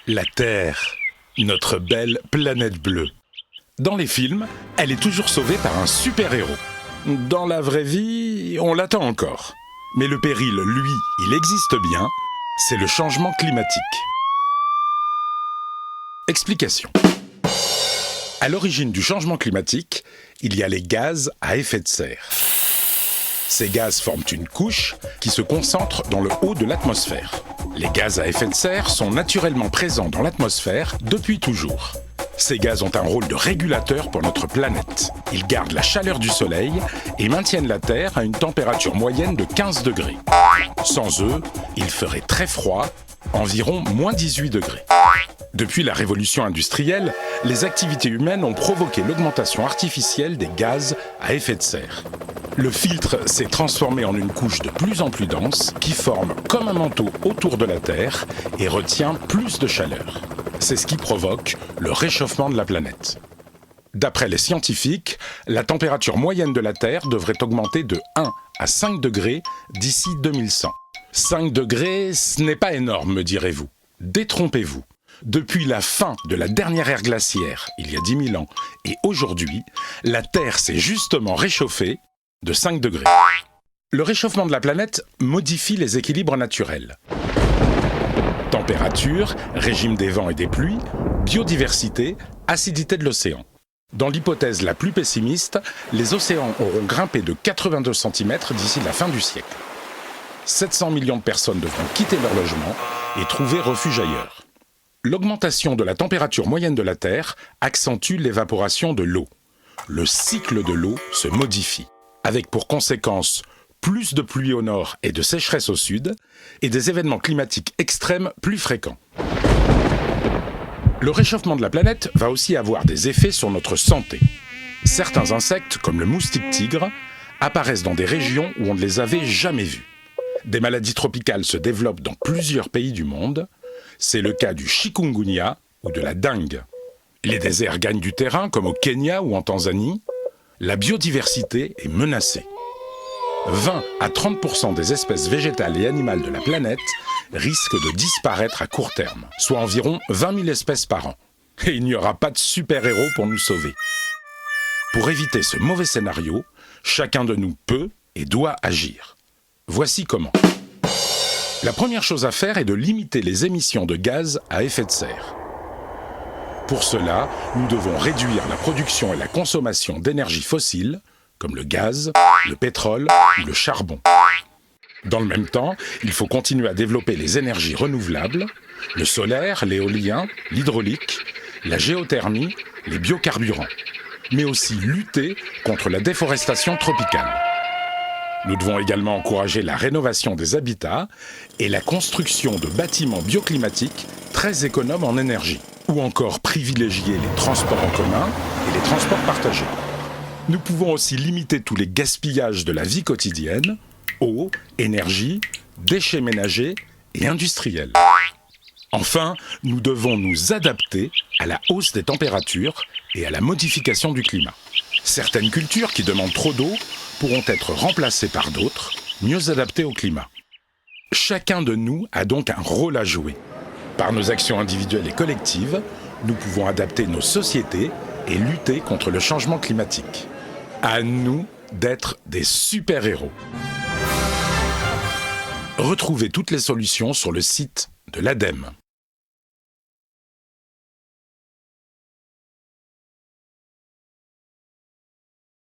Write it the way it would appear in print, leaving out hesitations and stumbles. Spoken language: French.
La Terre, notre belle planète bleue. Dans les films, elle est toujours sauvée par un super-héros. Dans la vraie vie, on l'attend encore. Mais le péril, lui, il existe bien, c'est le changement climatique. Explication. À l'origine du changement climatique, il y a les gaz à effet de serre. Ces gaz forment une couche qui se concentre dans le haut de l'atmosphère. Les gaz à effet de serre sont naturellement présents dans l'atmosphère depuis toujours. Ces gaz ont un rôle de régulateur pour notre planète. Ils gardent la chaleur du soleil et maintiennent la Terre à une température moyenne de 15 degrés. Sans eux, il ferait très froid, environ moins 18 degrés. Depuis la révolution industrielle, les activités humaines ont provoqué l'augmentation artificielle des gaz à effet de serre. Le filtre s'est transformé en une couche de plus en plus dense qui forme comme un manteau autour de la Terre et retient plus de chaleur. C'est ce qui provoque le réchauffement de la planète. D'après les scientifiques, la température moyenne de la Terre devrait augmenter de 1 à 5 degrés d'ici 2100. 5 degrés, ce n'est pas énorme, me direz-vous. Détrompez-vous. Depuis la fin de la dernière ère glaciaire, il y a 10 000 ans, et aujourd'hui, la Terre s'est justement réchauffée de 5 degrés. Le réchauffement de la planète modifie les équilibres naturels. Température, régime des vents et des pluies, biodiversité, acidité de l'océan. Dans l'hypothèse la plus pessimiste, les océans auront grimpé de 82 cm d'ici la fin du siècle. 700 millions de personnes devront quitter leur logement et trouver refuge ailleurs. L'augmentation de la température moyenne de la Terre accentue l'évaporation de l'eau. Le cycle de l'eau se modifie, avec pour conséquence plus de pluie au nord et de sécheresse au sud, et des événements climatiques extrêmes plus fréquents. Le réchauffement de la planète va aussi avoir des effets sur notre santé. Certains insectes, comme le moustique tigre, apparaissent dans des régions où on ne les avait jamais vus. Des maladies tropicales se développent dans plusieurs pays du monde. C'est le cas du chikungunya ou de la dengue. Les déserts gagnent du terrain, comme au Kenya ou en Tanzanie. La biodiversité est menacée. 20 à 30% des espèces végétales et animales de la planète risquent de disparaître à court terme, soit environ 20 000 espèces par an. Et il n'y aura pas de super-héros pour nous sauver. Pour éviter ce mauvais scénario, chacun de nous peut et doit agir. Voici comment. La première chose à faire est de limiter les émissions de gaz à effet de serre. Pour cela, nous devons réduire la production et la consommation d'énergie fossile, comme le gaz, le pétrole ou le charbon. Dans le même temps, il faut continuer à développer les énergies renouvelables, le solaire, l'éolien, l'hydraulique, la géothermie, les biocarburants, mais aussi lutter contre la déforestation tropicale. Nous devons également encourager la rénovation des habitats et la construction de bâtiments bioclimatiques très économes en énergie, ou encore privilégier les transports en commun et les transports partagés. Nous pouvons aussi limiter tous les gaspillages de la vie quotidienne, eau, énergie, déchets ménagers et industriels. Enfin, nous devons nous adapter à la hausse des températures et à la modification du climat. Certaines cultures qui demandent trop d'eau pourront être remplacées par d'autres, mieux adaptées au climat. Chacun de nous a donc un rôle à jouer. Par nos actions individuelles et collectives, nous pouvons adapter nos sociétés et lutter contre le changement climatique. À nous d'être des super-héros. Retrouvez toutes les solutions sur le site de l'ADEME.